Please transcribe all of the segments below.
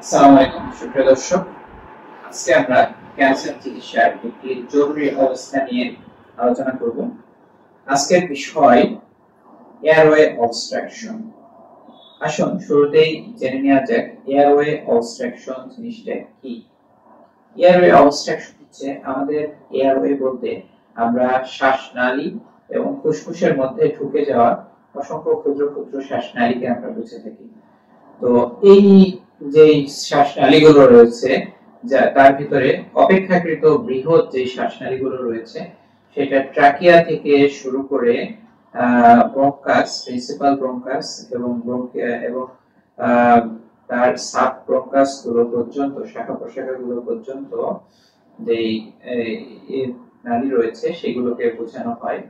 আসসালামু আলাইকুম সুপ্রিয় দর্শক, আজকে আমরা ক্যান্সার চিকিৎসার একটি জরুরি অবস্থা নিয়ে আলোচনা করব। আজকের বিষয় এয়ারওয়ে অবস্ট্রাকশন। আসুন শুরুতেই জেনে নেওয়া যাক এয়ারওয়ে অবস্ট্রাকশন জিনিসটা কি। এয়ারওয়ে অবস্ট্রাকশন হচ্ছে আমাদের এয়ারওয়ে বলতে আমরা শ্বাসনালী এবং ফুসফুসের মধ্যে ঢুকে যাওয়া অসংখ্য ক্ষুদ্র ক্ষুদ্র শ্বাসনালীকে আমরা বুঝে থাকি। তো এই যে শ্বাসনালীগুলো রয়েছে তার ভিতরে অপেক্ষাকৃত বৃহৎ যে শ্বাসনালীগুলো রয়েছে সেটা ট্রাকিয়া থেকে শুরু করে ব্রঙ্কাস, প্রিন্সিপাল ব্রঙ্কাস এবং তার সাব ব্রঙ্কাস গুলো পর্যন্ত, শাখা প্রশাখা গুলো পর্যন্ত যে নালী রয়েছে সেগুলোকে বোঝানো হয়।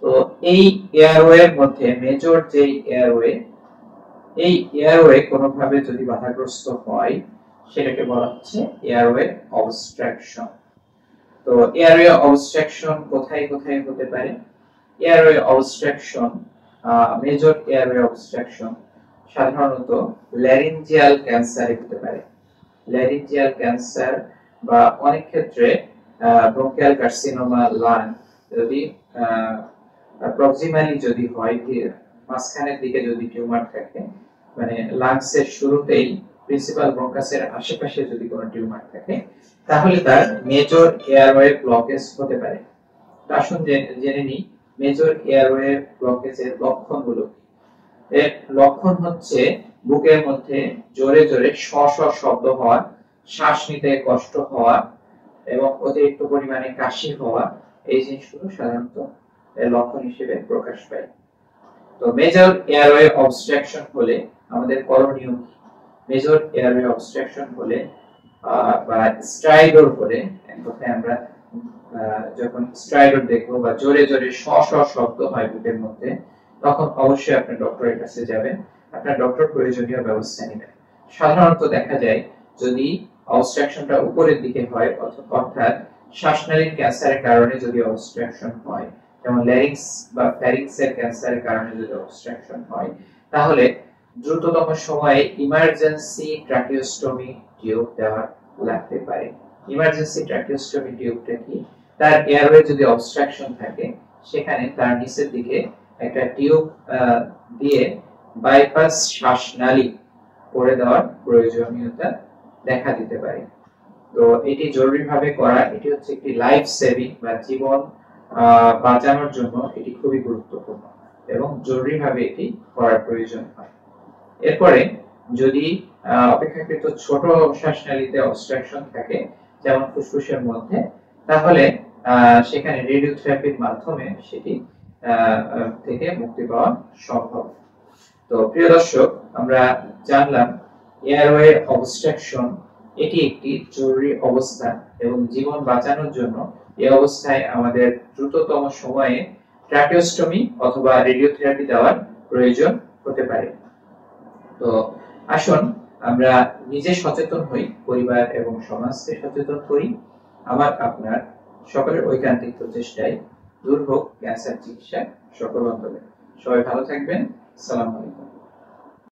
তো এই এয়ারওয়ের মধ্যে মেজর যে এয়ারওয়ে, এই এয়ারওয়ে কোনোভাবে যদি বাধাগ্রস্ত হয় সেটাকে বলা হচ্ছে এয়ারওয়ে অবস্ট্রাকশন। তো এয়ারওয়ে অবস্ট্রাকশন কোথায় কোথায় হতে পারে? Airway obstruction, major airway obstruction সাধারণত ল্যারিঞ্জিয়াল ক্যান্সারে হতে পারে। ল্যারিঞ্জিয়াল ক্যান্সার বা অনেক ক্ষেত্রে ব্রঙ্কিয়াল কার্সিনোমা লাং যদি প্রক্সিমালি যদি হয়, মাঝখানের দিকে যদি টিউমার থাকে, মানে লাংসের শুরুতেই প্রিন্সিপাল ব্রঙ্কাসের আশেপাশে যদি কোনো টিউমার থাকে, তাহলে তার মেজর এয়ারওয়ে ব্লকেজ হতে পারে। আসুন জেনে নিই মেজর এয়ারওয়ে ব্লকেজের লক্ষণগুলো। এর লক্ষণ হচ্ছে বুকের মধ্যে জোরে জোরে শ শ শব্দ হওয়া, শ্বাস নিতে কষ্ট হওয়া এবং অতিরিক্ত পরিমাণে কাশি হওয়া। এই জিনিসগুলো সাধারণত এর লক্ষণ হিসেবে প্রকাশ পায়। তো মেজর এয়ারওয়ে অবস্ট্রাকশন হলে আমাদের করণীয় কি? মেজর এয়ারওয়ে অবস্ট্রাকশন হলে বা স্ট্রাইডর হলে, এক কথায় আমরা যখন স্ট্রাইডর দেখবো বা জোরে জোরে শ শ শব্দ হয় বুকের মধ্যে, তখন অবশ্যই আপনি ডক্টরের কাছে যাবেন, আপনার ডক্টর প্রয়োজনীয় ব্যবস্থা নেবেন। সাধারণত দেখা যায় যদি অবস্ট্রাকশনটা উপরের দিকে হয়, অর্থাৎ শ্বাসনালীর ক্যান্সারের কারণে যদি অবস্ট্রাকশন হয়, যেমন ল্যারিংস বা ফ্যারিংসের ক্যান্সারের কারণে যদি অবস্ট্রাকশন হয়, তাহলে দ্রুততম সময়ে ইমার্জেন্সি ট্রাকিওস্টমি টিউব দেওয়া লাগতে পারে। ইমার্জেন্সি ট্রাকিওস্টমি টিউবটা কি? তার এয়ারওয়ে যদি অবস্ট্রাকশন থাকে, সেখানে তার নিচের দিকে একটা টিউব দিয়ে বাইপাস শ্বাসনালী করে দেওয়ার প্রয়োজনীয়তা দেখা দিতে পারে। তো এটি জরুরিভাবে করা, এটি হচ্ছে একটি লাইফ সেভিং বা জীবন বাঁচানোর জন্য এটি খুবই গুরুত্বপূর্ণ এবং জরুরিভাবে এটি করার প্রয়োজন হয়। এরপরে যদি অপেক্ষাকৃত ছোট শ্বাসনালীতে অবস্ট্রাকশন থাকে, যেমন ফুসফুসের মধ্যে, তাহলে সেখানে রেডিওথেরাপির মাধ্যমে সেটি থেকে মুক্তি পাওয়া সম্ভব। তো প্রিয় দর্শক, আমরা জানলাম এয়ারওয়ে অবস্ট্রাকশন এটি একটি জরুরি অবস্থা এবং জীবন বাঁচানোর জন্য এই অবস্থায় আমাদের দ্রুততম সময়ে ট্রাকিওস্টমি অথবা রেডিওথেরাপি দেওয়ার প্রয়োজন হতে পারে। তো আসুন আমরা নিজে সচেতন হই, পরিবার এবং সমাজকে সচেতন করি। আমার আপনার সকলের ঐকান্তিক প্রচেষ্টায় দূর হোক ক্যান্সার চিকিৎসা সকল অঞ্চলে। সবাই ভালো থাকবেন। আসসালামু আলাইকুম।